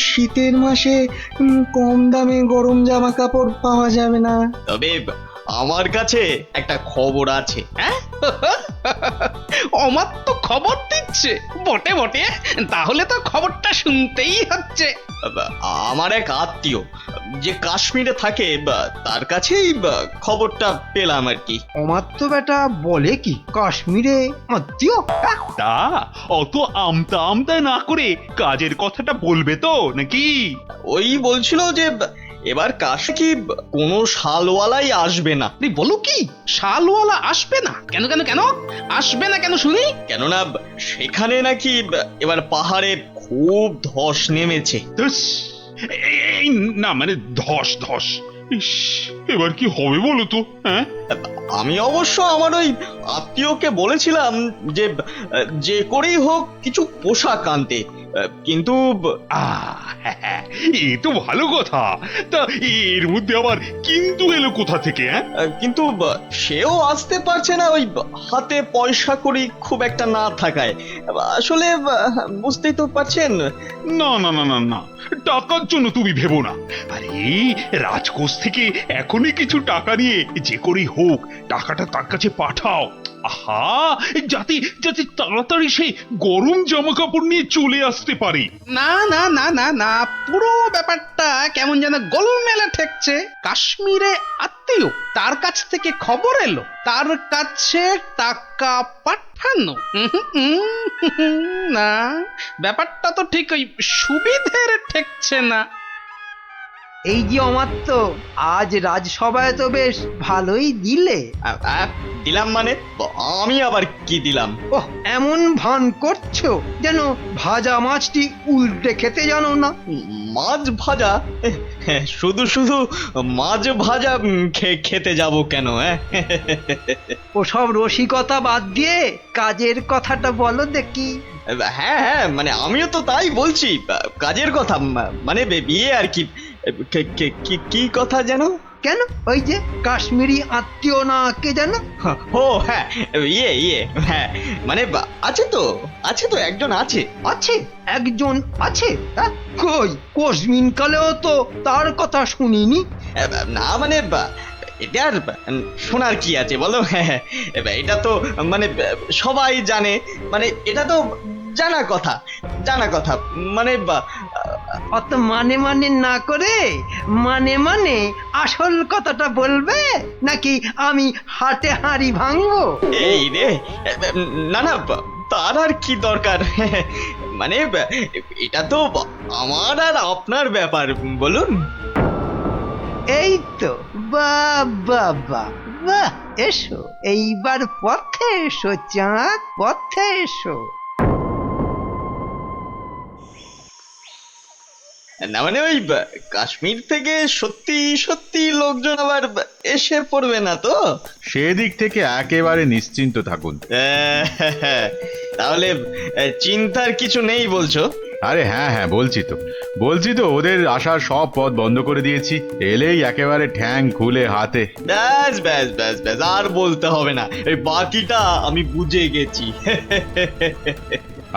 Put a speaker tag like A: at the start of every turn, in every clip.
A: শীতের মাসে কম দামে গরম জামা কাপড় পাওয়া যাবে না।
B: তবে আমার কাছে একটা খবর আছে। হ্যাঁ,
C: অমাত্য খবর দিচ্ছে বটে বটে, তাহলে তো খবরটা শুনতেই হচ্ছে।
B: আমার এক আত্মীয় যে কাশ্মীরে থাকে, তার কাছেই খবরটা পেলাম আর কি।
D: অমাত্য বেটা বলে কি কাশ্মীরে আত্মীয়?
E: তা অত আমতা আমতা না করে কাজের কথাটা বলবে তো নাকি?
B: ওই বলছিল যে এবার কাশে কি কোনো শালওয়ালাই আসবে না।
C: বলো কি, শালওয়ালা আসবে না? কেন কেন কেন আসবে না কেন শুনি?
B: কেননা সেখানে নাকি এবার পাহাড়ে খুব ধস নেমেছে।
E: ধুস, এই না মানে ধস ধস, ইস, এবার কি হবে বলো তো? হ্যাঁ,
B: আমি অবশ্য আমার ওই আত্মীয়কে বলেছিলাম যে যে করেই হোক কিছু পোশাক আনতে, কিন্তু
E: হ্যাঁ, এ তো ভালো কথা। তা এর মধ্যে আবার কিন্তু এলো কোথা থেকে? হ্যাঁ,
B: কিন্তু সেও আসতে পারছে না ওই হাতে পয়সা কড়ি খুব একটা না থাকায়। আসলে বুঝতেই তো পারছেন।
E: না না না না না, টাকার জন্য তুমি ভেবো না। আরে রাজকোষ থেকে এখনই কিছু টাকা নিয়ে যে করেই হোক টাকাটা তার কাছে পাঠাও। আহা, যাতে যাতে তাড়াতাড়ি সে গরম জামা কাপড় নিয়ে চলে আসতে পারে।
C: না না না না না, পুরো ব্যাপারটা কেমন যেন গোলমেলে ঠেকছে। কাশ্মীরে আত্মীয়, তার কাছ থেকে খবর এলো, তার কাছে টাকা পাঠানো। না, ব্যাপারটা তো ঠিক ওই সুবিধের ঠেকছে না।
D: এই যে অমাত্য, আজ রাজসভায় তো বেশ ভালোই দিলে।
B: দিলাম মানে আমি আবার কি দিলাম?
D: ওহ, এমন ভান করছো যেন ভাজা মাছটি উল্টে খেতে জানো না।
B: মাছ ভাজা? শুধু শুধু মাছ ভাজা খেতে যাব কেন?
D: ওসব রসিকতা বাদ দিয়ে কাজের কথাটা বলো দেখি।
B: হ্যাঁ হ্যাঁ, মানে আমিও তো তাই বলছি, কাজের কথা, মানে বিয়ে আর কি। কি কথা যেন?
D: কেন, ওই যে কাশ্মীরি আত্মীয় না কে যেন?
B: ও হ্যাঁ, ইয়ে হ্যাঁ, মানে আছে তো একজন আছে।
D: আছে? একজন আছে? কই কোশমিন কালেও তো তার কথা শুনিনি।
B: না মানে এটা আর শোনার কি আছে বলো? এটা তো মানে সবাই জানে, মানে এটা তো জানা কথা, মানে
D: অত মানে মানে না করে মানে মানে আসল কথাটা বলবে, নাকি আমি হাটে হাঁড়ি ভাঙবো?
B: এই রে, না না, তার আর কি দরকার? মানে এটা তো আমার আর আপনার ব্যাপার, বলুন।
D: এই তো, বাহ বাহ বাহ বাহ, এসো এইবার পথে এসো চাঁদ, পথে এসো।
B: না মানে ওই কাশ্মীর থেকে সত্যি সত্যি লোকজন আবার এসে পড়বে না তো?
F: সেদিক থেকে একেবারে নিশ্চিন্ত থাকুন।
B: তাহলে চিন্তার কিছু নেই বলছো?
F: আরে হ্যাঁ হ্যাঁ, বলছি তো ওদের আসার সব পথ বন্ধ করে দিয়েছি। এলেই একেবারে ঠ্যাং খুলে হাতে।
B: ব্যাস ব্যাস ব্যাস ব্যাস, আর বলতে হবে না, এই বাকিটা আমি বুঝে গেছি।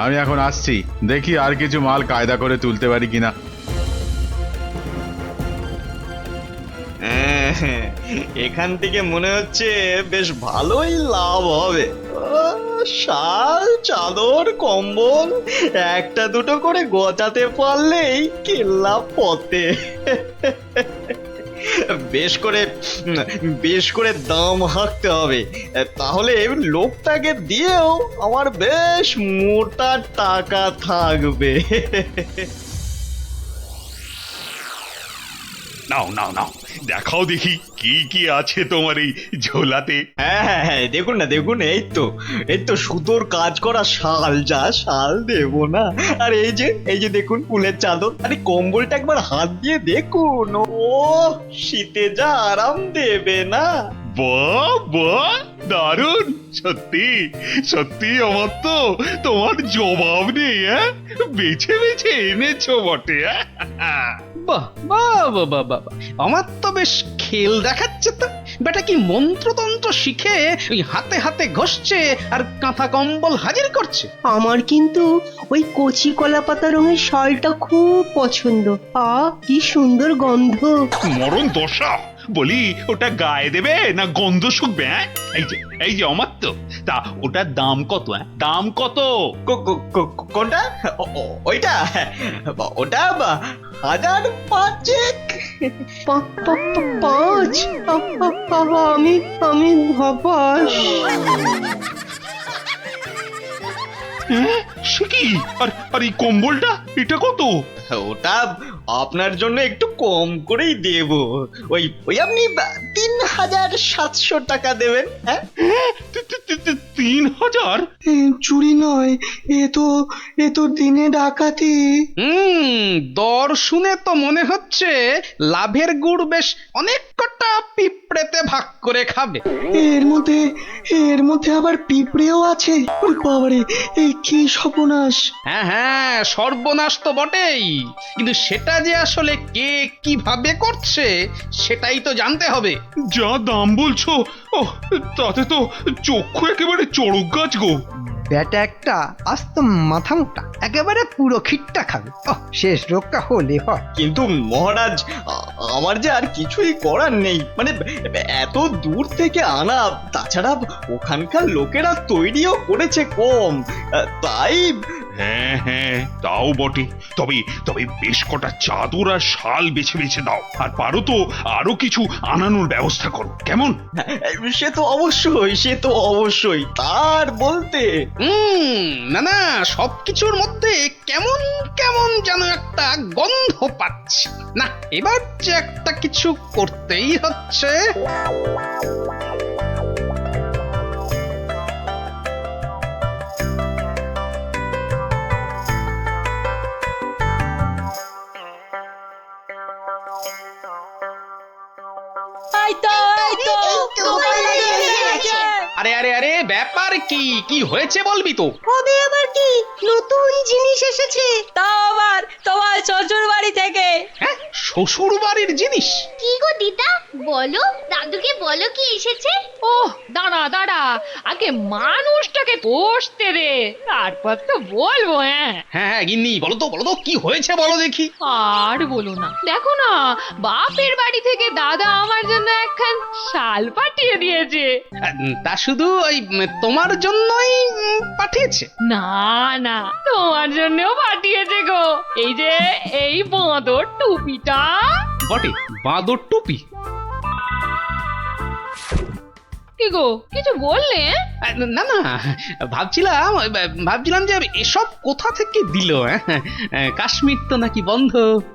F: আমি এখন আসছি, দেখি আর কিছু মাল কায়দা করে তুলতে পারি কিনা।
B: এখান থেকে মনে হচ্ছে বেশ ভালোই লাভ হবে। শাল, চাদর, কম্বল একটা দুটো করে গোছাতে পারলেই কেল্লা পথে। বেশ করে দাম হাঁকতে হবে, তাহলে লোকটাকে দিয়েও আমার বেশ মোটা টাকা থাকবে।
E: নাও নাও নাও, দেখাও দেখি কি কি আছে তোমার এই ঝোলাতে।
B: হ্যাঁ হ্যাঁ হ্যাঁ, দেখুন না দেখুন, এই তো সুতোর কাজ করা শাল, যা শাল দেব না। আর এই যে দেখুন ফুলের চাদর, আরে কম্বলটা একবার হাত দিয়ে দেখুন, ও শীতে যা আরাম দেবে না।
E: বাহ বাহ, দারুণ! সত্যি সত্যি আমার তো তোমার জবাব নেই। বেছে বেছে এনেছো বটে।
C: বাহ বাহ বাহ বাহ বাহ, আমার তো বেশ খেল দেখাচ্ছে তো। বেটা কি মন্ত্রতন্ত্র শিখে ওই হাতে হাতে ঘষছে আর কাঁথা কম্বল হাজির করছে।
G: আমার কিন্তু ওই কচি কলা পাতা রঙের শালটা খুব পছন্দ। কি সুন্দর গন্ধ।
E: মরণ দশা, বলি ওটা গায়ে দেবে না গন্ধ শুকবে? এই যে আমার তো, তা ওটার দাম কত? দাম কত?
B: কোনটা? ওইটা? ওটা 1005
G: পাঁচ? আমি ভাবাস।
E: সে কি? আর এই কম্বলটা এটা কত?
B: ওটা আপনার জন্য একটু কম করেই দেব। ওই আপনি 3700 টাকা দেবেন। হ্যাঁ,
E: 3000?
A: চুরি নয়, এ তো দিনে ডাকাতি।
C: দর শুনে তো মনে হচ্ছে লাভের গুড় বেশ অনেক কটা পিঁপড়েতে ভাগ করে খাবে।
A: এর মধ্যে আবার পিঁপড়েও আছে। ওরে বাবারে, এই কি সর্বনাশ!
C: হ্যাঁ হ্যাঁ, সর্বনাশ তো বটেই, কিন্তু সেটা যে আসলে কে কিভাবে করছে সেটাই তো জানতে হবে।
E: যা দাম বলছো, তাতে তো চক্ষু একেবারে চড়ক গাছ গো।
D: ব্যাটা একটা আস্ত মাথা মোটা, একেবারে পুরো খিটটা খাবে। শেষ রক্ষা হলে হয়।
B: কিন্তু মহারাজ, আমার যে আর কিছুই করার নেই। মানে এত দূর থেকে আনা, তাছাড়া ওখানকার লোকেরা তৈরিও করেছে কম, তাই।
E: হ্যাঁ হ্যাঁ, তাও বটে। তবে বেশ কটা চাদর আর শাল বেছে বেছে দাও, আর পারো তো আরো কিছু আনানোর ব্যবস্থা করো, কেমন?
B: সে তো অবশ্যই তার বলতে।
C: না না, সবকিছুর মধ্যে কেমন কেমন যেন একটা গন্ধ পাচ্ছি। না, এবার যে একটা কিছু করতেই হচ্ছে। আরে আরে আরে, ব্যাপার কি? কি হয়েছে বলবি তো?
G: হবে আবার কি? নতুন জিনিস এসেছে।
H: তাও আবার তোমার শ্বশুর বাড়ি থেকে।
C: হ্যাঁ, শ্বশুর বাড়ির জিনিস?
I: কি গো দিদা, বলো, দাদুকে বলো কি এসেছে।
H: ওহ, দাঁড়া দাঁড়া, আগে মানুষটাকে পোষতে দে, তারপর তো বলবো। হ্যাঁ
C: হ্যাঁ গিন্নি, বলো তো কি হয়েছে বলো দেখি।
H: আর বলো না, দেখো না, বাপের বাড়ি থেকে দাদা আমার জন্য একখান শাল পাঠিয়ে দিয়েছে।
C: তা শুধু ওই তোমার জন্যই পাঠিয়েছে?
H: না না, তোমার জন্যও পাঠিয়েছে গো। এই যে এই বাঁদর টুপিটা।
C: বটে, বাঁদর টুপি?
H: কি গো, কিছু বললে?
C: না না, ভাবছিলাম যে এসব কোথা থেকে দিল। কাশ্মীর তো নাকি বন্ধ।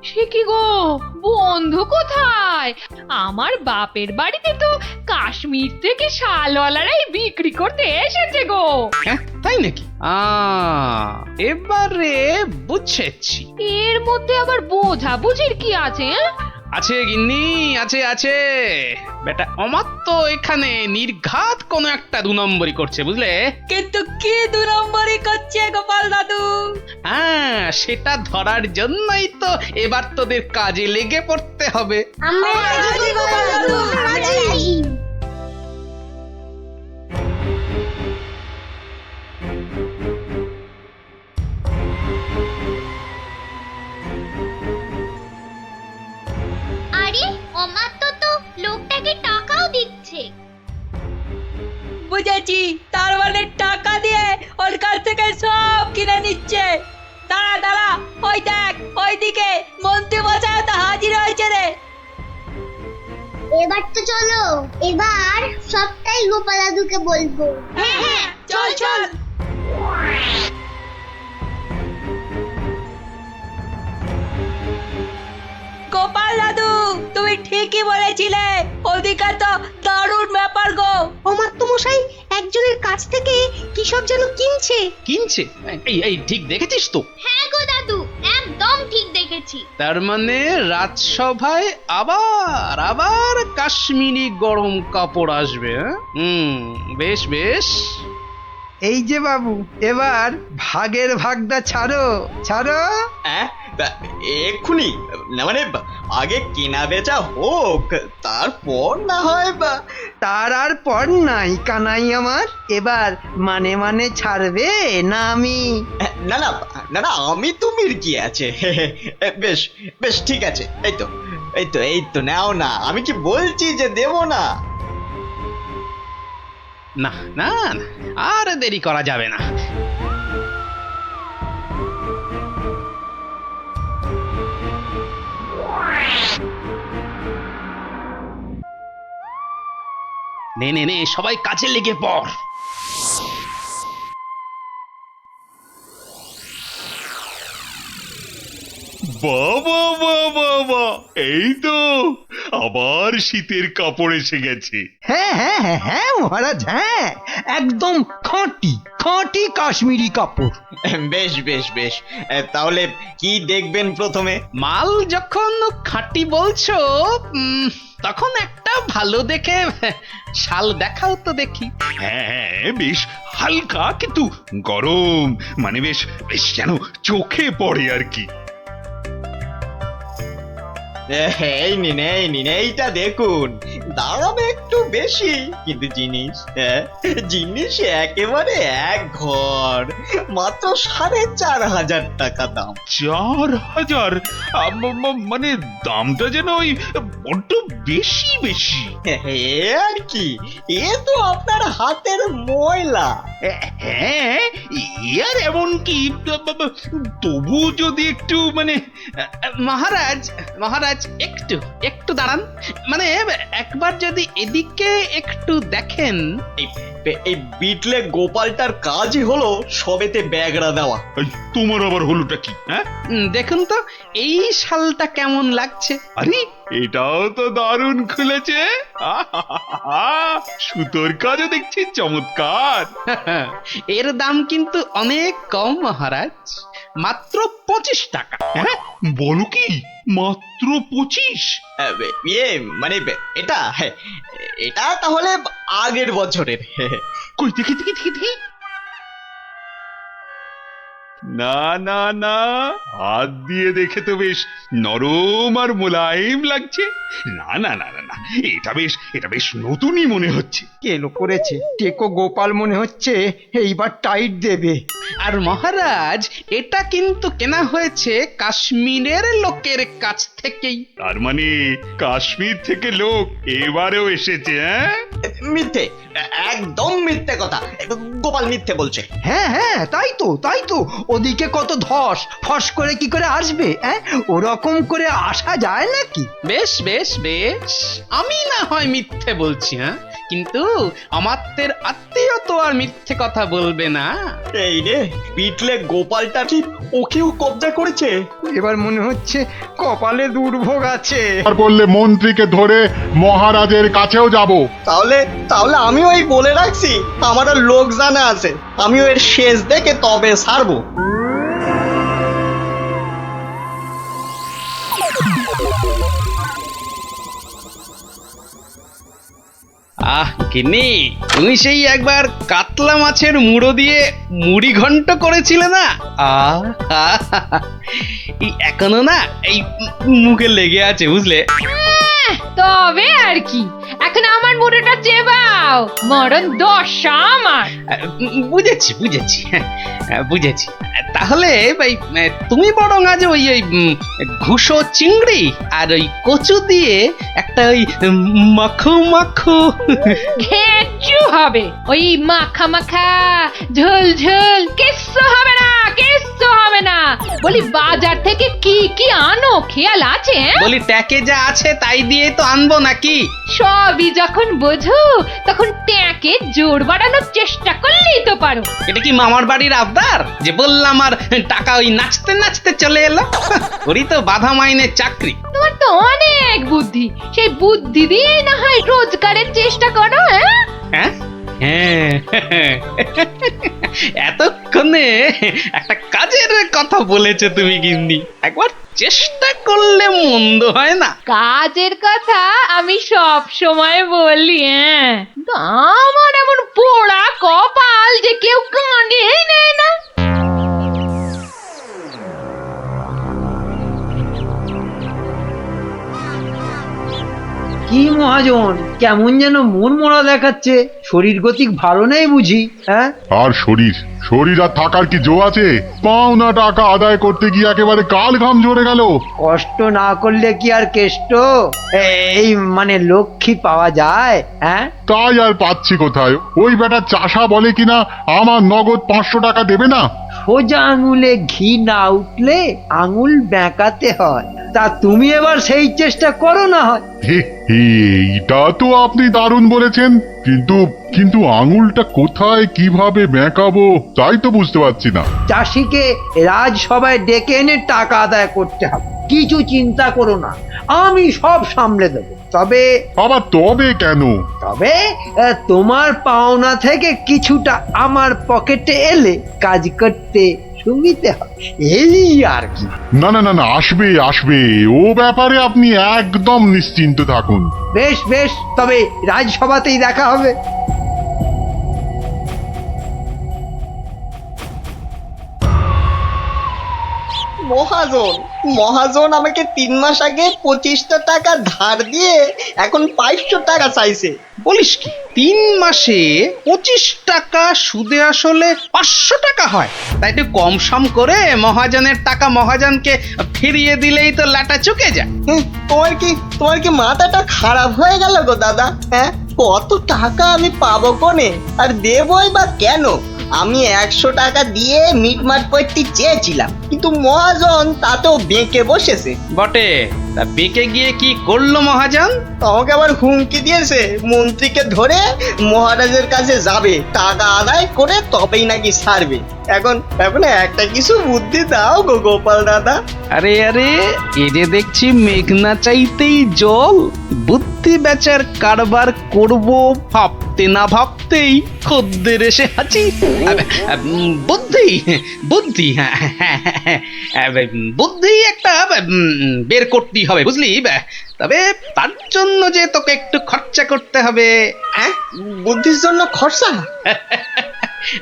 H: সে কি গো, বন্ধু কোথায়? আমার বাপের বাড়িতে তো কাশ্মীর থেকে শালওয়ালারাই বিক্রি করতে এসেছে গো।
C: হ্যাঁ, তাই নাকি? এবারে বুঝেছি।
H: এর মধ্যে আবার বোঝাবুঝির কি আছে?
C: আছে গিন্নি, আছে। বেটা অমাত্য এখানে নির্ঘাত কোনো একটা 2 নম্বরই করছে, বুঝলে?
H: কিন্তু কি 2 নম্বরই করছে গোপাল দাদু?
C: হ্যাঁ, সেটা ধরার জন্যই তো এবার তোদের কাজে লেগে পড়তে হবে।
I: আমরা রাজি গোপাল দাদু, রাজি। আরে অমাত্য তো লোকটাকে টাকাও দিচ্ছে।
H: বুঝেছি, তার মানে টাকা দিয়ে ওর কাছ থেকে সব কিনে নিচ্ছে। দাঁড়া দাঁড়া, ওই দেখ, ওইদিকে মন্ত্রী মশাই তো হাজির হয়েছে রে।
I: এবার তো চলো, এবার সবটাই গোপাল দাদুকে বলবো। হ্যাঁ,
H: চল চল। গোপাল দাদু, তুমি ঠিকই বলেছিলে, ওদিকে তো দারুণ ব্যাপার গো।
G: অমাত্য মশাই একজনের কাছ থেকে কি সব যেন কিনছে।
C: কিনছে? এই ঠিক দেখেছিস তো?
I: হ্যাঁ গো দাদু, একদম ঠিক দেখেছি। পেয়েছি।
C: তার মানে রাজসভায় আবার আবার কাশ্মীরি গরম কাপড় আসবে, হ্যাঁ? বেশ বেশ।
D: এই যে বাবু, এবার ভাগের ভাগটা ছাড়ো ছাড়ো।
B: হ্যাঁ এক্ষুনি না, মানে আগে কেনা বেচা হোক, তারপর না হয়
D: তার আর পর নাই কানাই আমার। এবার মানে মানে ছাড়বে না আমি?
B: না না না না, আমি তুমির কি আছে। বেশ বেশ ঠিক আছে, এই তো এই তো এই তো নাও না, আমি কি বলছি যে দেব না।
C: না না না, আর দেরি করা যাবে না। নে নে নে, সবাই কাজে লেগে পড়।
E: বাবা বাবা বাবা, এই তো আবার শীতের কাপড় এসে গেছে।
D: হ্যাঁ হ্যাঁ হ্যাঁ হ্যাঁ মহারাজ, হ্যাঁ একদম খাঁটি খাঁটি কাশ্মীরি কাপড়।
B: বেশ বেশ বেশ, তাহলে কি দেখবেন প্রথমে?
C: মাল যখন খাঁটি বলছো, তখন একটা ভালো দেখে শাল দেখাও তো দেখি।
E: হ্যাঁ, বেশ হালকা কিন্তু গরম, মানে বেশ বেশ যেন চোখে পড়ে আর কি।
B: এই নিন এই নিন, এইটা দেখুন, দাম একটু বেশি কিন্তু জিনিস, জিনিস একেবারে এক ঘর, মাত্র 4,500 টাকা দাম।
E: 4,000? মানে দামটা যেন ওই বড্ড বেশি বেশি।
B: এ আর কি, এ তো আপনার হাতের ময়লা।
E: হ্যাঁ, আর এমন কি, তবু যদি একটু মানে
C: মহারাজ মহারাজ, একটু একটু দাঁড়ান, মানে একবার যদি এদিকে একটু দেখেন।
B: এই বিটলে গোপালটার কাজই হলো সবেতে ব্যাগড়া দেওয়া।
E: এই, তোমার আবার হলোটা কি? হ্যাঁ,
C: দেখুন তো এই শালটা কেমন লাগছে।
E: আরে এটাও তো দারুণ খুলেছে। সুতোর কাজও দেখছি চমৎকার।
C: এর দাম কিন্তু অনেক কম মহারাজ, মাত্র 25 টাকা।
E: হ্যাঁ, বলো কি, মাত্র 25?
B: ইয়ে মানে এটা, এটা তাহলে আগের বছরের।
E: কই দেখি দেখি দেখি দেখি। না না না, হাত দিয়ে দেখে তো বেশ নরম আর মোলায়েম লাগছে। না না না না না, এটা বেশ নতুনই মনে হচ্ছে।
D: কেলো করেছে, টেকো গোপাল মনে হচ্ছে এইবার টাইট দেবে।
C: আর মহারাজ, এটা কিন্তু কেনা হয়েছে কাশ্মীরের লোকের কাছ থেকেই।
E: তার মানে কাশ্মীর থেকে লোক এবারেও এসেছে? হ্যাঁ,
B: মিথ্যে, একদম মিথ্যে কথা, গোপাল মিথ্যে বলছে।
D: হ্যাঁ হ্যাঁ তাই তো, ওদিকে কত ধস, ফস করে কি করে আসবে? ওরকম করে আসা যায় নাকি?
C: বেশ বেশ বেশ, আমি না হয় মিথ্যে বলছি, হ্যাঁ, কিন্তু আমাদের আত্মীয় তো আর মিথ্যে কথা বলবে না।
B: এই রে, পিটলে গোপালটা কি ওকেও কবজা করেছে?
D: এবার মনে হচ্ছে কপালে দুর্ভোগ আছে।
J: আর বললে মন্ত্রীকে ধরে মহারাজের কাছেও যাব।
B: তাহলে তাহলে আমিও এই বলে রাখছি, আমারও লোক জানা আছে, আমিও এর শেষ দেখে তবে ছাড়বো।
C: গিন্নি, তুমি সেই একবার কাতলা মাছের মুড়ো দিয়ে মুড়ি ঘন্ট করেছিলে না? এখনো না এই মুখে লেগে আছে, বুঝলে?
H: তবে আর কি, এখন আমার মুড়োটা চেবাও, মরণ দশা আমার।
C: বুঝেছি বুঝেছি বুঝেছি। তাহলে ভাই, তুমি বরং আজ ওই ঘুষো চিংড়ি আর ওই কচু দিয়ে একটা ওই মাখো মাখো
H: ঘেঁচু হবে, ওই মাখা মাখা ঝোল ঝোল কিচ্ছু হবে না, কিচ্ছু হবে না। বলি বাজার থেকে কি কি আনো খেয়াল আছে?
C: বলি ট্যাকে যা আছে তাই দিয়ে তো আনবো নাকি?
H: সবই যখন বোঝো তখন ট্যাঁকে জোর বাড়ানোর চেষ্টা করলেই তো পারো।
C: এটা কি মামার বাড়ির আবদার যে বললাম আর টাকা ওই নাচতে নাচতে চলে এলো? ওরই তো বাধা মাইনের চাকরি।
H: তোমার তো অনেক বুদ্ধি, সেই বুদ্ধি দিয়ে না হয় রোজগারের চেষ্টা করো।
C: হ্যাঁ হ্যাঁ, এতক্ষণে একটা কাজের কথা বলেছো তুমি গিন্নি। একবার চেষ্টা করলে মন্দ হয় না।
H: কাজের কথা আমি সব সময় বলি, হ্যাঁ, কিন্তু আমার এমন পোড়া কপাল যে কেউ কানেই নেয় না।
D: কি মহাজন, কেমন যেন মন মরা দেখাচ্ছে, শরীর গতিক ভালো নেই বুঝি? হ্যাঁ,
J: আর শরীর শরীর আর থাকার কি জো আছে? পাওনা টাকা আদায় করতে গিয়ে একেবারে কাল ঘাম ঝরে গেল।
D: কষ্ট না করলে কি আর কেষ্ট এই মানে লক্ষ্মী পাওয়া যায়? হ্যাঁ,
J: তাই আর পাচ্ছি কোথায়? ওই বেটা চাষা বলে কিনা আমার নগদ 500 টাকা দেবে না।
D: সোজা আঙুলে ঘি না উঠলে আঙুল বেঁকাতে হয়। তা তুমি এবার সেই চেষ্টা করো না হয়।
J: হে, এইটা তো আপনি দারুণ বলেছেন, কিন্তু কিন্তু আঙুলটা কোথায় কিভাবে বেঁকাবো তাই তো বুঝতে পারছি না।
D: চাষিকে রাজসভায় ডেকে এনে টাকা আদায় করতে হবে। কিছু চিন্তা করো না, আমি সব সামলে দেবো। তবে
J: আবার তবে কেন?
D: তবে তোমার পাওনা থেকে কিছুটা আমার পকেটে এলে কাজ করতে সুবিধে হবে, এই আর কি।
J: না না না না, আসবে আসবে, ও ব্যাপারে আপনি একদম নিশ্চিন্ত থাকুন।
D: বেশ বেশ, তবে রাজসভাতেই দেখা হবে।
B: মহাজন মহাজন আমাকে 3 মাস আগে 25টা টাকা ধার দিয়ে এখন 500 টাকা চাইছে।
C: বলিস কি, 3 মাসে 25 টাকা সুদে আসলে 500 টাকা হয়? তাই একটু কম সম করে মহাজনের টাকা মহাজনকে ফিরিয়ে দিলেই তো লাটা চুকে যায়।
B: তোমার কি মাথাটা খারাপ হয়ে গেল গো দাদা? হ্যাঁ, কত টাকা আমি পাবো কোনে, আর দেবই বা কেন? আমি 100 টাকা দিয়ে মিটমাট করতে চেয়েছিলাম, কিন্তু মহাজন তাতেও বেঁকে বসেছে।
C: বটে, তা বেঁকে গিয়ে কি করলো মহাজন?
B: আমাকে আবার হুমকি দিয়েছে, মন্ত্রীকে ধরে মহারাজের কাছে যাবে, টাকা আদায় করে তবেই নাকি ছাড়বে। এখন একটা কিছু বুদ্ধি দাও গো গোপাল দাদা।
C: আরে আরে, এ যে দেখছি মেঘনা চাইতেই জল। বুদ্ধি বেচার কারবার করব ভাবতে না ভাবতেই খদ্দের এসে হাজির। বুদ্ধি বুদ্ধি বুদ্ধি একটা বের করতেই হবে, বুঝলি? তবে তার জন্য যে তোকে একটু খরচা করতে হবে।
B: হ্যাঁ, বুদ্ধির জন্য খরচা?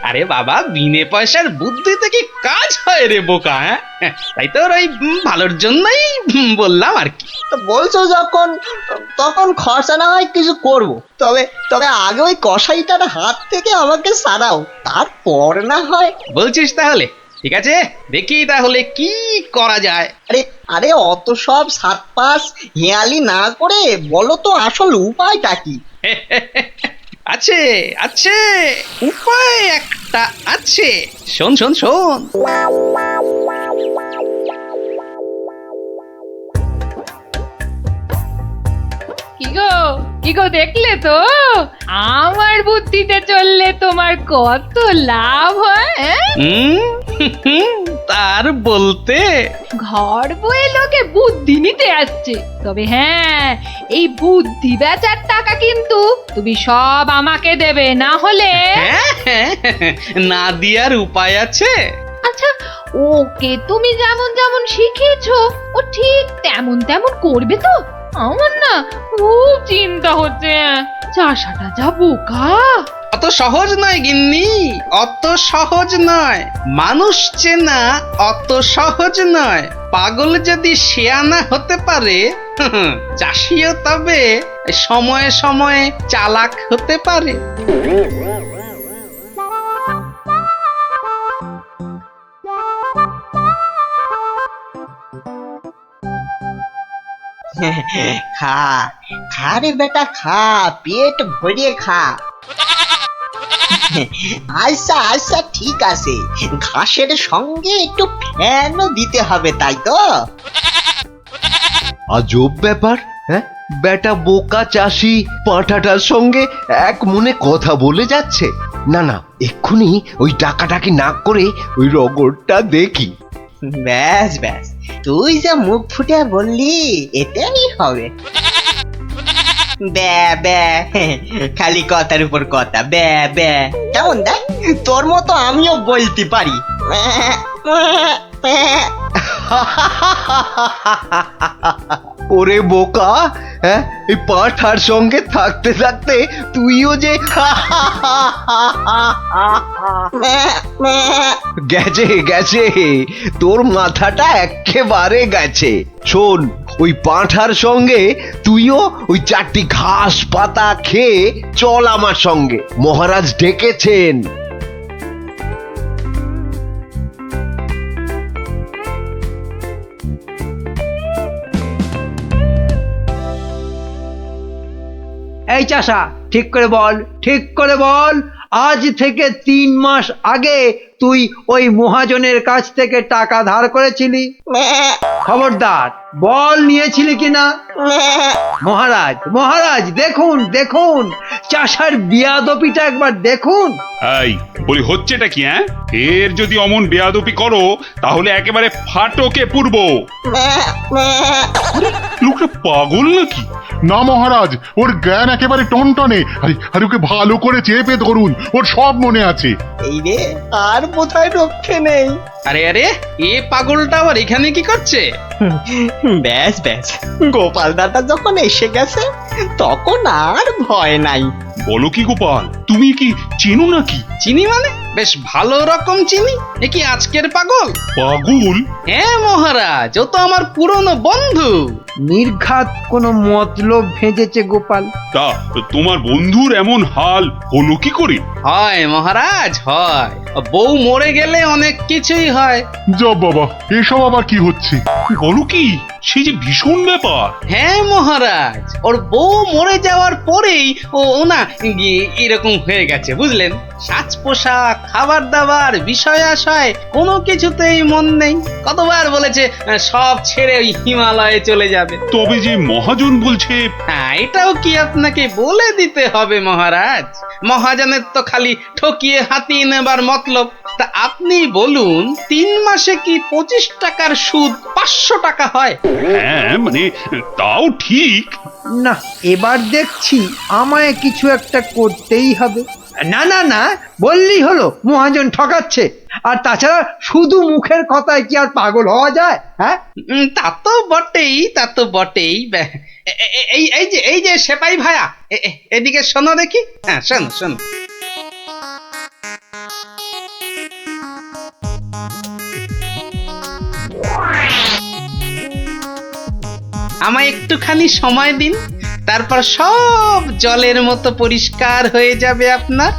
C: আরে বাবা, বিনে পয়সার বুদ্ধিতে কি কাজ হয় রে বোকা? হ্যাঁ, তাই তোর ওই ভালোর জন্যই বললাম আর কি।
B: বলছো যখন, তখন খরচা না হয় কিছু করব, তবে আগে ওই কসাইটার হাত থেকে আমাকে সারাও, তারপর না হয়।
C: বলছিস তাহলে? ঠিক আছে, দেখি তাহলে কি করা যায়।
B: আরে অত সব 7-5 হেয়ালি না করে বলো তো আসল উপায়টা কি?
C: আছে আছে, উপায় একটা আছে। শোন শোন শোন।
H: কি গো দেখলে তো আমার বুদ্ধিতে চললে তোমার কত লাভ হয়?
C: তার বলতে
H: ঘর বয়ে লোকে বুদ্ধি নিতে আসছে, তবে হ্যাঁ, এই বুদ্ধি বেচার টাকা কিন্তু তুমি সব আমাকে দেবে, না হলে
C: না দিয়ার উপায় আছে।
H: আচ্ছা, ওকে তুমি যেমন যেমন শিখিয়েছো ও ঠিক তেমন তেমন করবে তো? আমার না খুব চিন্তা হচ্ছে, চাষাটা যা বোকা।
C: অত সহজ নয় গিন্নি, অত সহজ নয়। মানুষ চেনা অত সহজ নয়। পাগল যদি শেয়ানা হতে পারে, চাষিও তবে সময়ে সময়ে চালাক হতে পারে।
B: খা খা রে বেটা, খা, পেট ভরিয়ে খা। আচ্ছা আচ্ছা, ঠিক আছে, ঘাসের সঙ্গে একটু ফ্যানও দিতে হবে, তাই তো?
K: আজব ব্যাপার, হ্যাঁ? বেটা বোকা চাষি পাঁঠাটার সঙ্গে এক মনে কথা বলে যাচ্ছে। না না, এক্ষুনি ওই ডাকাডাকি না করে ওই রগরটা দেখি।
B: ব্যাস ব্যাস, তুই যা মুখ ফুটে বললি এটাই হবে। ব্যা ব্যা, খালি কথার উপর কথা, ব্যা ব্যা। কেমন দেখ, তোর মতো আমিও বলতে পারি।
K: ওরে বোকা, হ্যাঁ এই পাঁঠার সঙ্গে থাকতে থাকতে তুইও যে গেছে গেছে, তোর মাথাটা একেবারে গেছে। শোন, ওই পাঁঠার সঙ্গে তুইও ওই 4টি ঘাস পাতা খেয়ে চল আমার সঙ্গে, মহারাজ ডেকেছেন।
D: এই চাষা, ঠিক করে বল, ঠিক করে বল, আজ থেকে 3 মাস আগে তুই ওই মহাজনের কাছ থেকে টাকা ধার করেছিলি? খবরদার বল, নিয়েছিলি কিনা? মহারাজ, মহারাজ, দেখুন দেখুন, চাষার বিয়াদপিটা একবার দেখুন।
E: এই বলি, হচ্ছেটা কি? হ্যাঁ, এর যদি অমন বেয়াদপি করো তাহলে একেবারে ফাটকে পুরবো। লোকটা পাগল নাকি?
J: না মহারাজ, ওর জ্ঞান একেবারে টনটনে। আরে ওকে ভালো করে চেপে ধরুন, ওর সব মনে আছে।
B: এই রে, আর বোধহয় রক্ষে নেই।
C: আরে আরে, এ পাগলটা আবার এখানে কি করছে?
B: ব্যাস ব্যাস, গোপাল দাদা যখন এসে গেছে তখন আর ভয় নাই।
E: বলো কি গোপাল, তুমি কি চেনো নাকি?
C: চিনি মানে? বেশ ভালো রকম চিনি। এ কি আজকের পাগল?
E: পাগল?
C: হ্যাঁ মহারাজ, ও তো আমার পুরনো বন্ধু।
D: নির্ঘাত কোনো মতলব ভেজেছে গোপাল।
E: তা তোমার বন্ধুর এমন হাল হলো কি করে?
C: হয় মহারাজ, হয়। বউ মরে গেলে অনেক কিছুই হয়।
J: জব বাবা, এসব আবার কি হচ্ছে?
E: বলো কি, সে যে ভীষণ ব্যাপার।
C: হ্যাঁ মহারাজ, ওর বউ মরে যাওয়ার পরেই ও না এরকম হয়ে গেছে, বুঝলেন? সাজ পোশাক, খাবার দাবার, বিষয় আশয় কোনো কিছুতেই মন নেই। কতবার বলেছে সব ছেড়ে ওই হিমালয়ে চলে যাবে।
E: তবে যে মহাজন বলছে।
C: হ্যাঁ, এটাও কি আপনাকে বলে দিতে হবে মহারাজ? মহাজনের তো খালি ঠকিয়ে হাতিয়ে নেবার মতলব। তা আপনি বলুন, 3 মাসে কি 25 টাকার সুদ 500 টাকা হয়?
E: হ্যাঁ মানে, তাও ঠিক।
D: না, এবার দেখছি আমায় কিছু একটা করতেই হবে। না না না, বললেই হলো মহাজন ঠকাচ্ছে। আর তাছাড়া শুধু মুখের কথায় কি আর পাগল হওয়া যায়? হ্যাঁ,
C: তা তো বটেই, তা তো বটেই। এই যে সেপাই ভায়া, এদিকে শোনো দেখি। হ্যাঁ, শোনো শোনো। আমায় একটুখানি সময় দিন, তারপর সব জলের মতো পরিষ্কার হয়ে যাবে আপনার।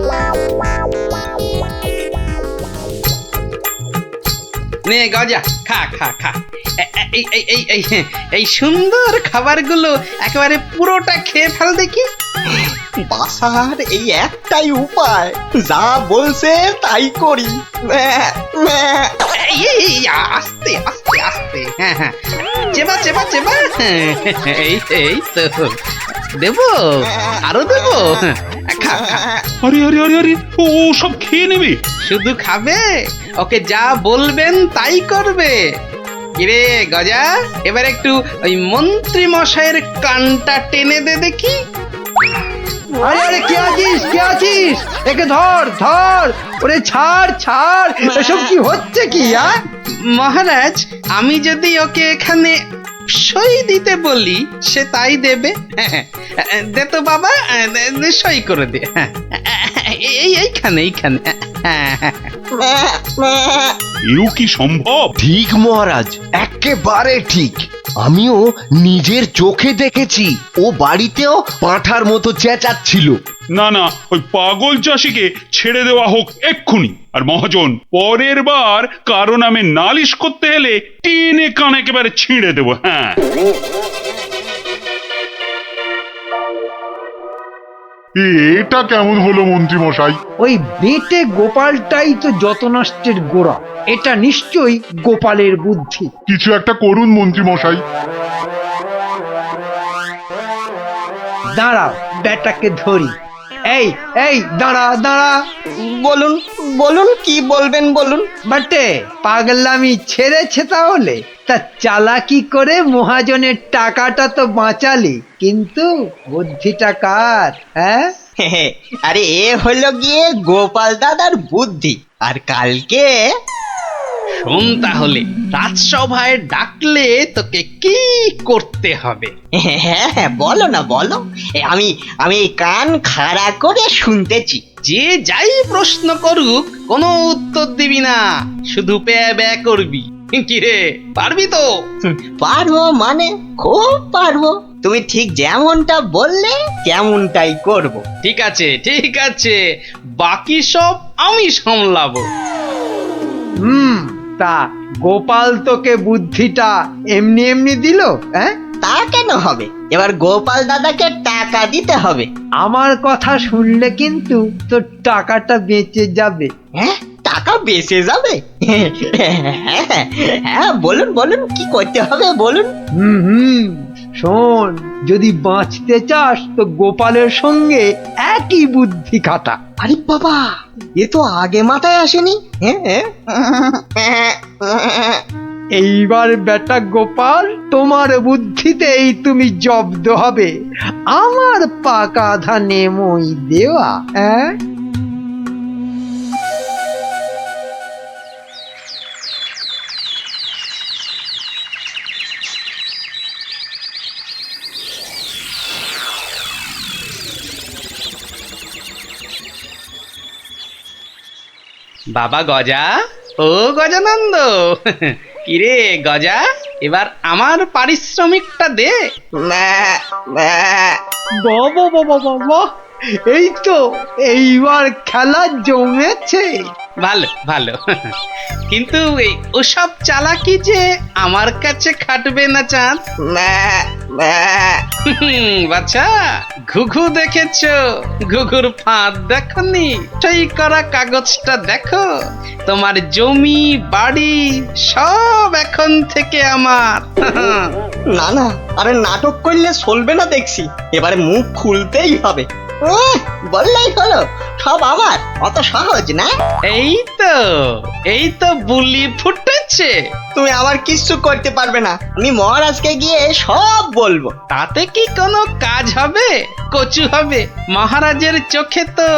C: নে গজা, খা খা খা। এই সুন্দর খাবারগুলো একেবারে পুরোটা খেয়ে ফেল দেখি।
B: বাসার এই একটাই উপায়, যা বলছে তাই করি।
C: আস্তে আস্তে আস্তে, হ্যাঁ হ্যাঁ, চেবা চেবা চেবা। এই তো দেবো, আরো দেবো। খা খা।
E: আরে আরে আরে আরে, ও সব খেয়ে নেবে?
C: শুধু খাবে? ওকে যা বলবেন তাই করবে। কিরে গজা, এবার একটু ওই মন্ত্রী মশাইয়ের কানটা টেনে দে দেখি।
D: আরে আরে, কে আছিস, কে আছিস? একে ধর ধর, ওরে ছাড় ছাড়, এসব কি হচ্ছে কি?
C: মহারাজ, আমি যদি ওকে এখানে সই দিতে বলি সে তাই দেবে। দে তো বাবা, সই করে দে। এইখানে এইখানে।
E: এও কি সম্ভব?
K: ঠিক মহারাজ, একেবারে ঠিক। আমিও নিজের চোখে দেখেছি, ও বাড়িতেও পাঁঠার মতো চেঁচাচ্ছিল।
E: না না, ওই পাগল চাষিকে ছেড়ে দেওয়া হোক এক্ষুনি। আর মহাজন, পরের বার কারো নামে নালিশ করতে এলে টেনে কান একেবারে ছিঁড়ে দেবো। হ্যাঁ,
J: এটা কেমন হলো মন্ত্রী মশাই?
D: ওই বেটে গোপালটাই তো যত নষ্টের গোড়া। এটা নিশ্চয়ই গোপালের বুদ্ধি।
J: কিছু একটা করুন মন্ত্রী মশাই।
D: দাঁড়াও, বেটাকে ধরি। এই এই, দাঁড়া দাঁড়া।
B: বলুন বলুন, কি বলবেন বলুন।
D: বাটে, পাগলামি ছেড়েছে তাহলে? তা চালাকি করে মহাজনের টাকাটা তো বাঁচালি, কিন্তু বুদ্ধিটা কার? হ্যাঁ,
B: আরে এ হলো গিয়ে গোপাল দাদার বুদ্ধি। আর কালকে
C: শোন তাহলে, রাজসভায় ডাকলে তোকে কি করতে হবে?
B: হ্যাঁ হ্যাঁ, বলো না বলো। আমি আমি কান খাড়া করে শুনতেছি।
C: যে যাই প্রশ্ন করুক কোনো উত্তর দিবি না, শুধু প্যা ব্যা করবি। কি রে, পারবি তো?
B: পারবো মানে খুব পারবো। তুমি ঠিক যেমনটা বললে তেমনটাই করব।
C: ঠিক আছে ঠিক আছে, বাকি সব আমি সামলাবো।
D: তা গোপাল তোকে বুদ্ধিটা এমনি এমনি দিল? হ্যাঁ,
B: তা কেন হবে? এবার গোপাল দাদাকে টাকা দিতে হবে।
D: আমার কথা শুনলে কিন্তু তোর টাকাটা বেঁচে যাবে।
B: হ্যাঁ, টাকা বেঁচে যাবে? হ্যাঁ হ্যাঁ, বলুন বলুন, কি করতে হবে বলুন।
D: শোন, যদি বাঁচতে চাস তো গোপালের সঙ্গে একই বুদ্ধি খাটা।
B: আরে বাবা, এ তো আগে মাথায় আসেনি।
D: এইবার বেটা গোপাল, তোমার বুদ্ধিতেই তুমি জব্দ হবে। আমার পাকা ধানে মই দেওয়া। হ্যাঁ,
C: বাবা গজা, ও গজানন্দ, কিরে গজা, এবার আমার পারিশ্রমিকটা দে।
D: বাবা বাবা বাবা, এই তো এইবার খেলা জমেছে।
C: ভালো ভালো, কিন্তু এই ওসব চালাকি যে আমার কাছে খাটবে না চাঁদ। বাচ্চা, ঘুঘু দেখেছো? ঘুঘুর ফাঁদ দেখনি? সই করা কাগজটা দেখো। তোমার জমি বাড়ি সব এখন থেকে আমার।
B: না না, আরে নাটক করলে চলবে না দেখছি। এবারে মুখ খুলতেই হবে। বললেই হলো সব আমার, অত সহজ না।
C: এই তো বুলি ফুটেছে।
B: তুমি আমার কিচ্ছু করতে পারবে না। আমি মহারাজকে গিয়ে সব বলবো।
C: তাতে কি কোনো কাজ হবে? কচু হবে। মহারাজের চোখে তো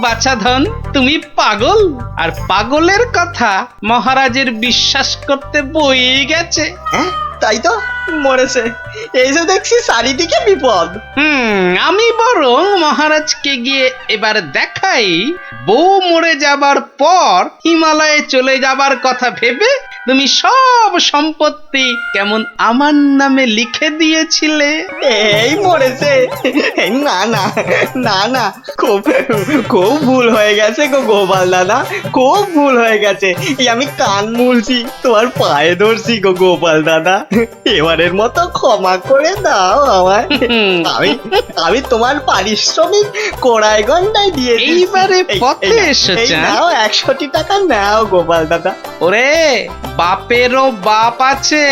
C: বাছাধন তুমি পাগল, আর পাগলের কথা মহারাজের বিশ্বাস করতে বই গেছে।
B: হ্যাঁ, তাই তো মরেছে। এই যে দেখছি চারিদিকে বিপদ।
C: আমি বরং মহারাজকে গিয়ে এবার দেখাই, বউ মরে যাবার পর হিমালয়ে চলে যাবার কথা ভেবে তুমি সব সম্পত্তি কেমন আমার নামে লিখে দিয়েছিলে।
B: এই মরেছে। না না না না, খুব খুব ভুল হয়ে গেছে গো গোপাল দাদা, খুব ভুল হয়ে গেছে। এই আমি কান মুলছি, তোমার পায়ে ধরছি গো গোপাল দাদা। এবারের মতো ক্ষমা করে দাও আমায়। আমি তোমার পারিশ্রমিক কোড়ায় গন্ডায় দিয়ে
C: এইবারে পথে এসো।
B: নাও 100টি টাকা নাও গোপাল দাদা।
C: ওরে, বাপেরও বাপ আছে,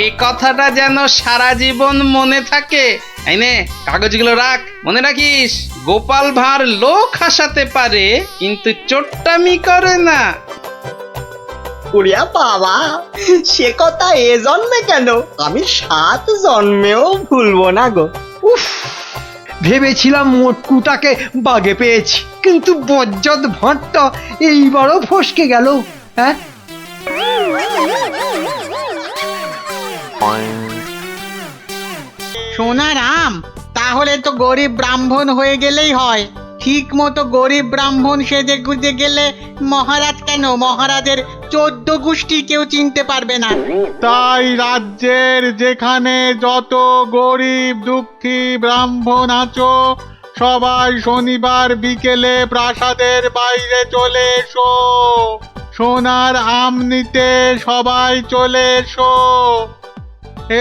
C: এ কথাটা যেন সারা জীবন মনে থাকে। এই নে, কাগজগুলো রাখ, মনে রাখিস। গোপাল ভাঁড় লোক হাসাতে পারে কিন্তু চোট্টামি করে না।
B: উড়িয়া বাবা, সে কথা এ জন্মে কেন, আমি 7 জন্মেও ভুলবো না গো।
D: উফ, ভেবেছিলাম মোটকুটাকে বাগে পেয়েছি, কিন্তু বজ্জত ভাঁড়টা এইবারও ফসকে গেল। হ্যাঁ,
L: সোনারাম, তাহলে তো গরিব ব্রাহ্মণ হয়ে গেলেই হয়। ঠিক মতো গরিব ব্রাহ্মণ সেজে গুজে গেলে মহারাজ কেন, মহারাজের 14 গোষ্ঠী কেউ চিনতে পারবে না।
J: তাই রাজ্যের যেখানে যত গরিব দুঃখী ব্রাহ্মণ আছো, সবাই শনিবার বিকেলে প্রাসাদের বাইরে চলে এসো। সোনার আম নিতে সবাই চলে এসো।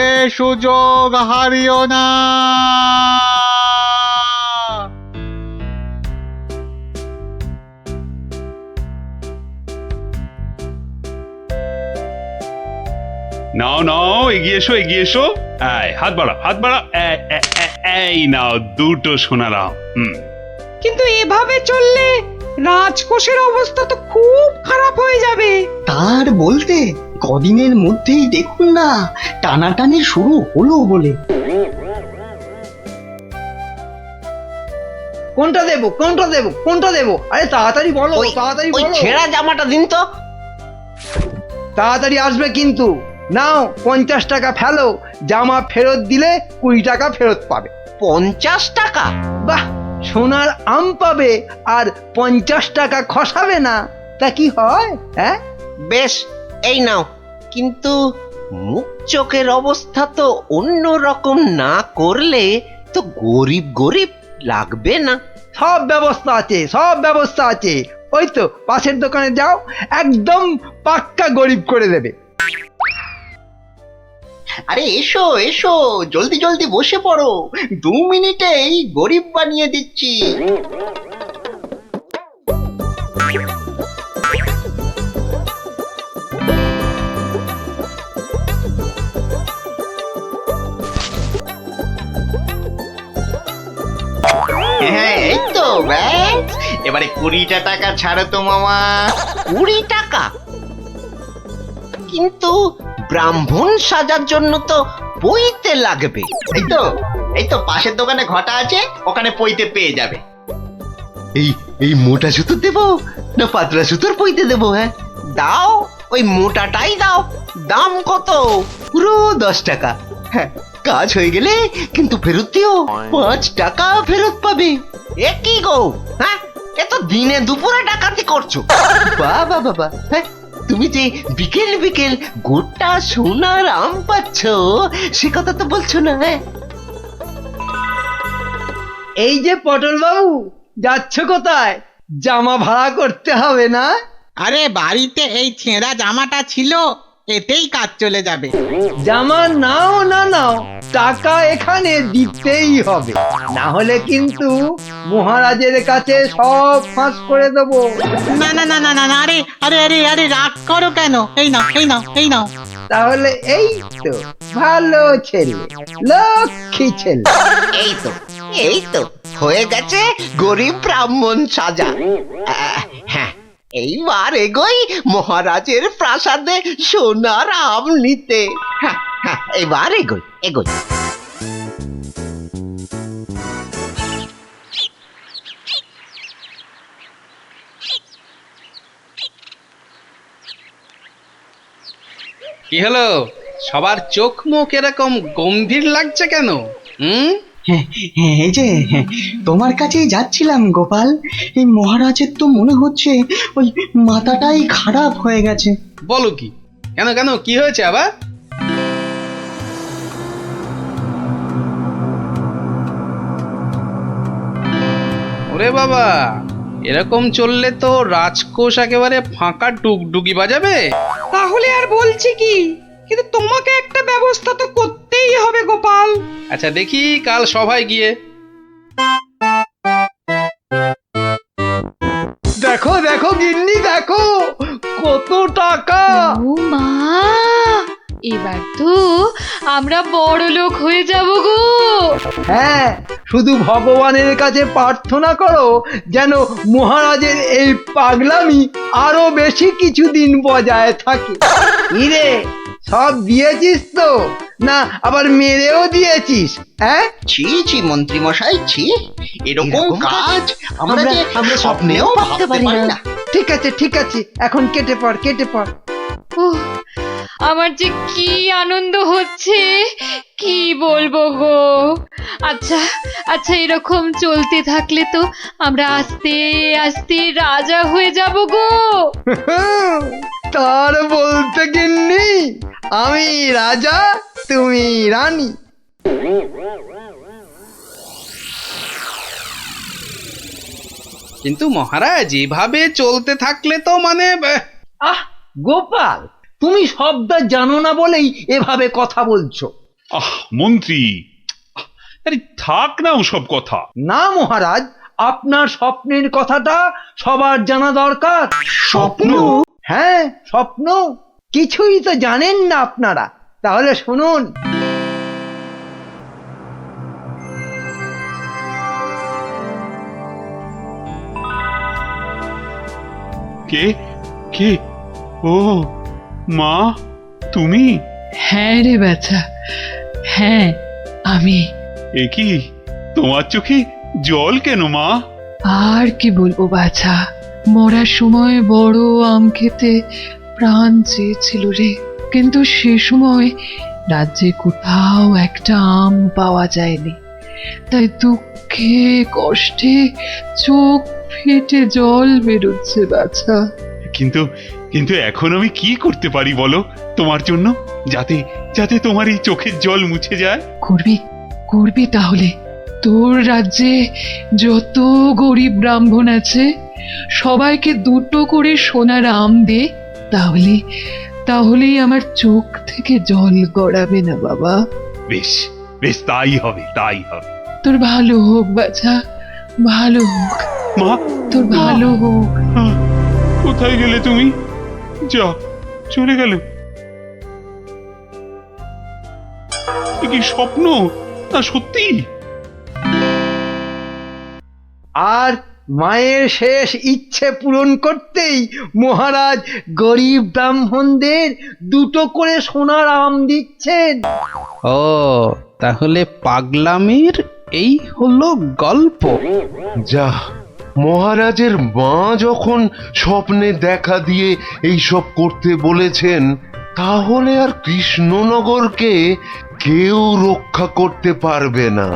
J: এ সুযোগ হারিও না।
E: নাও নাও, এগিয়ে এসো এগিয়ে এসো। হাত বাড়াও হাত বাড়াও। এই নাও 2টো সোনারাম।
G: কিন্তু এভাবে চললে রাজকোষের অবস্থা তো খুব খারাপ হয়ে যাবে।
A: তার বলতে কদিনের মধ্যেই দেখুন না টানাটানি শুরু হলো বলে।
D: কোনটা দেবো কোনটা দেবো কোনটা দেবো? আরে তাড়াতাড়ি বলো, তাড়াতাড়ি বলো।
B: ছেঁড়া জামাটা দিন তো।
D: তাড়াতাড়ি আসবে কিন্তু। নাও 50 টাকা ফেলো, জামা ফেরত দিলে 20 টাকা ফেরত পাবে।
K: 50 টাকা?
D: বাহ, সোনার আম পাবে আর 50 টাকা খসাবে না, তা কি হয়? হ্যাঁ,
K: বেশ, এই নাও। কিন্তু মুখ চোখের অবস্থা তো অন্য রকম না করলে তো গরিব গরিব লাগবে না।
D: সব ব্যবস্থা আছে, সব ব্যবস্থা আছে। ওই তো পাশের দোকানে যাও, একদম পাক্কা গরিব করে দেবে।
B: আরে এসো এসো, জলদি জলদি বসে পড়ো, 2 মিনিটেই গরিব বানিয়ে দিচ্ছি। হ্যাঁ, এই তো ব্যাস। এবারে 20টা টাকা ছাড়ো তো মামা।
K: 20 টাকা? কিন্তু ব্রাহ্মণ সাজার জন্য তো পইতে লাগবে।
B: এই তো পাশের দোকানে ঘটা আছে, ওখানে পইতে পেয়ে যাবে।
K: এই এই মোটা সুতো দেবো না পাতলা সুতোর পইতে দেবো? হ্যাঁ, দাও, ওই মোটাটাই দাও। দাম কত? পুরো 10 টাকা। হ্যাঁ, কাজ হয়ে গেলে কিন্তু ফেরত দিও, 5 টাকা ফেরত পাবে। এ কি গো, হ্যাঁ, এ তো দিনে দুপুরে ডাকাতি করছো। বাবা বাবা, হ্যাঁ, তুমি যে বিকেল বিকেল গোটা সোনার আম পাচ্ছ সে কথা তো বলছো না। হ্যাঁ,
D: এই যে পটল বাবু, যাচ্ছ কোথায়? জামা ভাড়া করতে হবে না?
L: আরে বাড়িতে এই ছেঁড়া জামাটা ছিল, এতেই কাজ চলে যাবে।
D: জামা নাও না নাও, টাকা এখানে দিতেই হবে, না হলে কিন্তু মহারাজের কাছে সব ফাঁস করে দেবো।
L: না না না না না না, আরে আরে আরে আরে রাগ করো কেন? এই নাও এই নাও এই নাও।
D: তাহলে এই তো ভালো ছেলে, লক্ষ্মী ছেলে।
K: এই তো হয়ে গেছে গরিব ব্রাহ্মণ সাজা। হ্যাঁ, এইবার এগোই মহারাজের প্রাসাদে সোনার আম নিতে। হ্যাঁ হ্যাঁ, এবার এগোই এগোই।
C: কি হলো, সবার চোখ মুখ এরকম গম্ভীর লাগছে কেন?
A: এই যে তোমার কাছেই যাচ্ছিলাম গোপাল। এই মহারাজের তো মনে হচ্ছে ওই মাথাটাই খারাপ হয়ে গেছে।
C: বলো কি? কেন কেন, কি হয়েছে আবার? ওরে বাবা, এরকম চললে তো রাজকোষ একেবারে ফাঁকা ডুগডুগি বাজাবে।
G: তাহলে আর বলছি কি, কিন্তু তোমাকে একটা ব্যবস্থা তো করতেই হবে গোপাল।
C: আচ্ছা দেখি কাল সভায় গিয়ে।
D: দেখো দেখো গিন্নি, দেখো কত টাকা।
H: ও মা, এবার তো আমরা বড় লোক হয়ে যাব গো।
D: হ্যাঁ, শুধু ভগবানের কাছে প্রার্থনা করো যেন মহারাজের এই পাগলামি আরো বেশি কিছুদিন বজায় থাকে। ইরে, সব দিয়েছিস তো, না আবার মেরেও দিয়েছিস? হ্যাঁ,
B: ছি ছি মন্ত্রী মশাই, ছি, এরকম কাজ আমরা
K: স্বপ্নেও ভাবতে পারি না।
D: ঠিক আছে ঠিক আছে, এখন কেটে পড় কেটে পড়।
H: উহ, আমার যে কি আনন্দ হচ্ছে, কি বলবো গো। আচ্ছা আচ্ছা, এরকম চলতে থাকলে তো আমরা আস্তে আস্তে রাজা হয়ে যাব গো।
D: তার বলতে গিন্নি, আমি রাজা, তুমি রানী।
C: কিন্তু মহারাজ, এভাবে চলতে থাকলে তো মানে
D: আহ গোপাল, তুমি শব্দ জানো না বলেই এভাবে কথা বলছো।
E: মন্ত্রী, আরে থাক না ওসব কথা।
D: না মহারাজ, আপনার স্বপ্নের কথাটা সবার জানা দরকার।
A: স্বপ্ন?
D: হ্যাঁ, স্বপ্ন। কিছুই তো জানেন না আপনারা, তাহলে শুনুন।
E: কে কে? ও মা, তুমি?
H: হ্যাঁ রে বাছা, হ্যাঁ আমি।
E: এ কি, তোমার চোখে জল কেন মা?
H: আর কি বলবো বাছা, মরার সময় বড় আম খেতে
M: প্রাণ চেয়েছিল রে, কিন্তু সে সময় রাজ্যে কোথাও একটা আম পাওয়া যায়নি, তাই দুঃখে কষ্টে চোখ ফেটে জল বেরোচ্ছে বাছা।
E: কিন্তু কিন্তু এখন আমি কি করতে পারি বলো তোমার জন্য, যাতে যাতে তোমার এই চোখের জল মুছে যায়?
M: করবি করবি তাহলে। তোর রাজ্যে যত গরিব ব্রাহ্মণ আছে সবাইকে 2টো করে সোনার আম দে, তাহলেই আমার চোখ থেকে জল গড়াবে না বাবা।
E: বেশ বেশ, তাই হবে তাই হবে।
M: তোর ভালো হোক বাছা, ভালো হোক,
E: মা,
M: তোর ভালো হোক।
E: কোথায় গেলে তুমি? যা, চলে গেল। এ কি স্বপ্ন না সত্যি?
D: আর মায়ের শেষ ইচ্ছে পূরণ করতেই মহারাজ গরিব ব্রাহ্মণদের 2টো করে সোনার আম দিচ্ছেন।
C: ও, তাহলে পাগলামির এই হলো গল্প।
K: যা, মহারাজের মা যখন স্বপ্নে দেখা দিয়ে এইসব করতে বলেছেন, তাহলে আর কৃষ্ণনগরকে কেউ রক্ষা করতে পারবে না।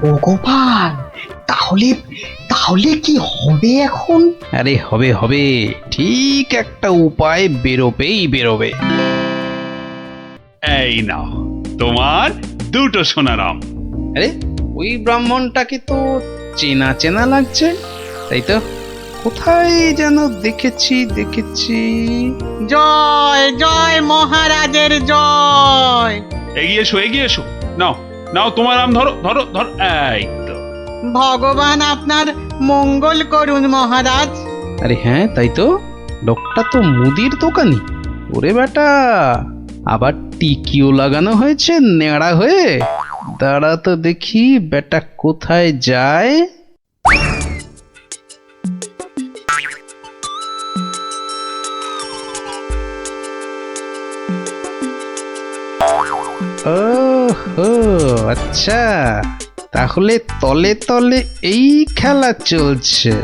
A: ও গোপাল, তাহলে তাহলে কি হবে এখন?
C: আরে হবে হবে, ঠিক একটা উপায় বেরোবে।
E: এই নাও তোমার 2টো সোনার আম।
C: আরে ওই ব্রাহ্মণটাকে তো চেনা চেনা লাগছে, তাই তো? কোথায় যেন দেখেছি।
L: জয় জয় মহারাজের জয়।
E: এগিয়ে এসো, নাও নাও তোমার আম, ধরো ধরো ধরো, এই তো।
L: ভগবান আপনার মঙ্গল করুন মহারাজ।
C: আরে হ্যাঁ, তাই তো, লোকটা তো মুদির দোকানি। ওরে বেটা, আবার টিকিও লাগানো হয়েছে নেড়া হয়ে। দাঁড়া তো দেখি বেটা কোথায় যায়। ওহো, আচ্ছা, তাহলে তলে তলে এই খেলা চলছে।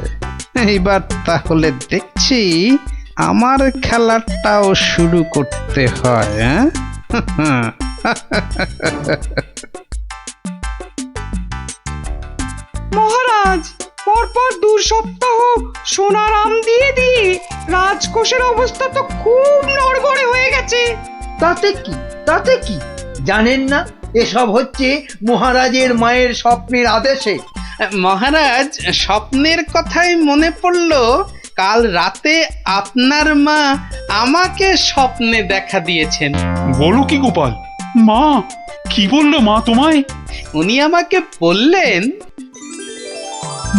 C: এইবার তাহলে দেখছি আমার খেলাটাও শুরু করতে হয়। হ্যাঁ,
G: মহারাজ, পরপর 2 সপ্তাহ সোনার আম দিয়ে রাজকোষের অবস্থা তো খুব নড়বড়ে হয়ে গেছে।
D: তাতে কি জানেন না, এসব হচ্ছে মহারাজের মায়ের স্বপ্নের আদেশে।
C: মহারাজ, স্বপ্নের কথাই মনে পড়লো, কাল রাতে আপনার মা আমাকে স্বপ্নে দেখা দিয়েছেন।
E: বলো কি গোপাল? মা কি বললো মা তোমায়?
C: উনি আমাকে বললেন,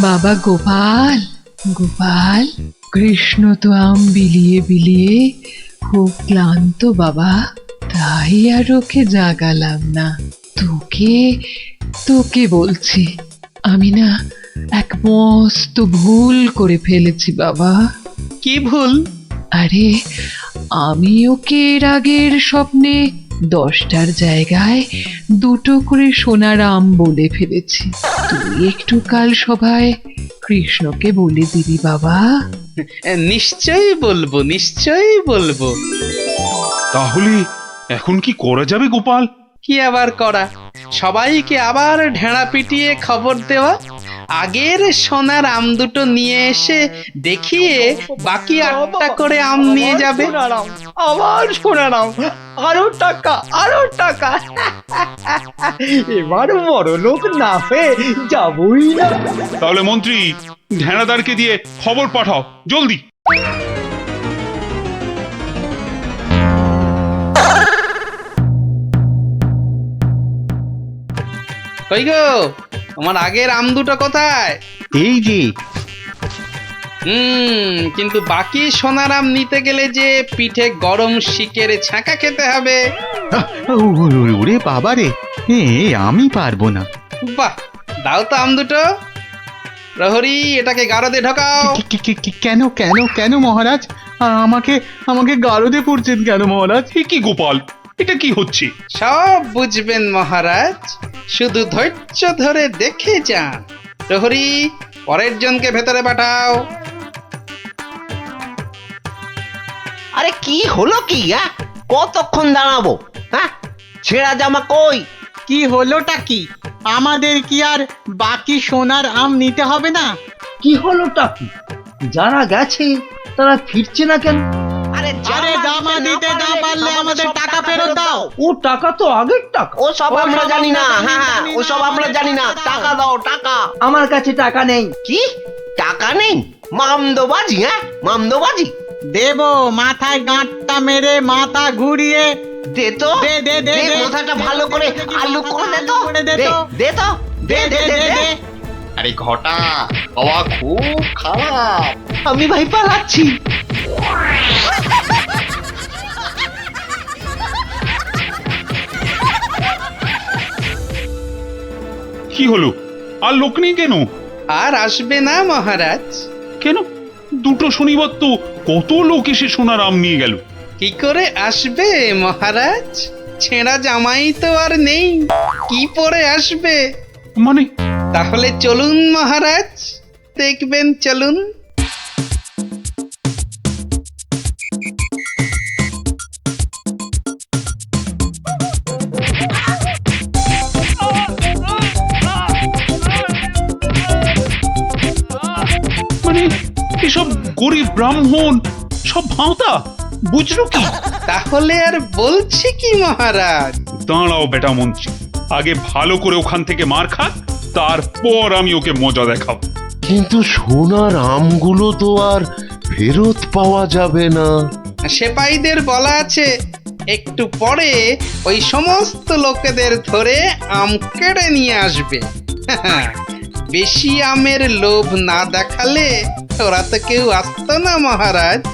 M: বাবা গোপাল, কৃষ্ণ তো আম বিলিয়ে খুব ক্লান্ত বাবা, তাই আর ওকে জাগালাম না। তোকে বলছি, আমি না এক মস্ত ভুল করে ফেলেছি বাবা।
C: কি ভুল?
M: আরে, আমি ওকে এর আগের স্বপ্নে 10টার জায়গায় 2টো করে সোনার আম বলে ফেলেছি। তুই একটু কাল সভায় কৃষ্ণকে বলে দিবি বাবা।
C: নিশ্চয়ই বলবো।
E: তাহলে এখন কি করা যাবে গোপাল?
C: কি আবার করা, সবাইকে আবার ঢেঁড়া পিটিয়ে খবর দেওয়া, আগের সোনার আম 2টো নিয়ে এসে দেখিয়ে বাকি 8টা করে আম নিয়ে যাবে।
D: আবার সোনার আম, আরো টাকা। এবার বড় লোক না হয়ে যাবই না।
E: তাহলে মন্ত্রী, ঢেঁড়াদারকে দিয়ে খবর পাঠাও জলদি।
C: কই গো, তোমার আগের আম 2টো কোথায়?
F: এই যে।
C: কিন্তু বাকি সোনার আম নিতে গেলে যে পিঠে গরম শিকের ছাঁকা খেতে হবে।
F: ওরে বাবা রে, আমি পারবো না।
C: বাহ, দাও তো আম 2টো। প্রহরী, এটাকে গারদে ঢোকাও।
A: কেন মহারাজ? আমাকে গারদে পড়ছেন কেন মহারাজ?
E: কি গোপাল, এটা কি হচ্ছে?
C: সব বুঝবেন মহারাজ, শুধু ধৈর্য ধরে দেখে যান। প্রহরী, পরের জনকে ভেতরে পাঠাও।
L: আরে
K: আরে কি হলো কি? কতক্ষণ দাঁড়াবো? হ্যাঁ, ছেঁড়া জামা কই?
L: কি হলোটা কি? আমাদের কি আর বাকি সোনার আম নিতে হবে না?
D: কি হলোটা কি? যারা গেছে তারা ফিরছে না কেন?
K: আরে
L: আরে জামা দিতে না পারলে আমাদের টাকা ফেরত দাও।
D: ও টাকা তো আগের টাকা।
K: ও সব আমরা জানি না। হ্যাঁ, ও সব আমরা জানি না। টাকা দাও, টাকা।
D: আমার কাছে টাকা নেই।
K: কি টাকা নেই? মামদোবাজি? মামদোবাজি?
L: দেবো, মাথায় গাঁটটা মেরে মাথা ঘুরিয়ে
K: দে তো,
L: দে দে দে
K: দে,
L: দে।
K: মাথাটা ভালো করে আলু করে দে তো,
L: করে দে
K: দে
L: তো।
K: দে তো, দে দে দে দে।
B: আরে ঘটা, বাবা খুব খারাপ।
K: আমি ভাই পালাচ্ছি।
E: কি হলো? আর লোক নেই কেন?
C: আর আসবে না মহারাজ।
E: কেন? দুটো শনিবার তো কত লোক এসে সোনার আম নিয়ে গেল।
C: কি করে আসবে মহারাজ? ছেঁড়া জামাই তো আর নেই, কি পরে আসবে?
E: মানে
C: তাহলে চলুন মহারাজ, দেখবেন, চলুন।
E: মানে এসব গরিব ব্রাহ্মণ সব ভাঁতা, বুঝলো কি?
C: তাহলে আর বলছি কি মহারাজ?
E: দাঁড়াও বেটা মন্ত্রী, আগে ভালো করে ওখান থেকে মার খাক, তারপর আমি ওকে মজা দেখাবো।
J: কিন্তু সোনার আমগুলো তো আর ফেরত পাওয়া যাবে না।
C: সেপাইদের বলা আছে একটু পরে ওই সমস্ত লোকেদের ধরে আম কেড়ে নিয়ে আসবে। বেশি আমের লোভ না দেখালে ওরা তো কেউ আসতো না মহারাজ।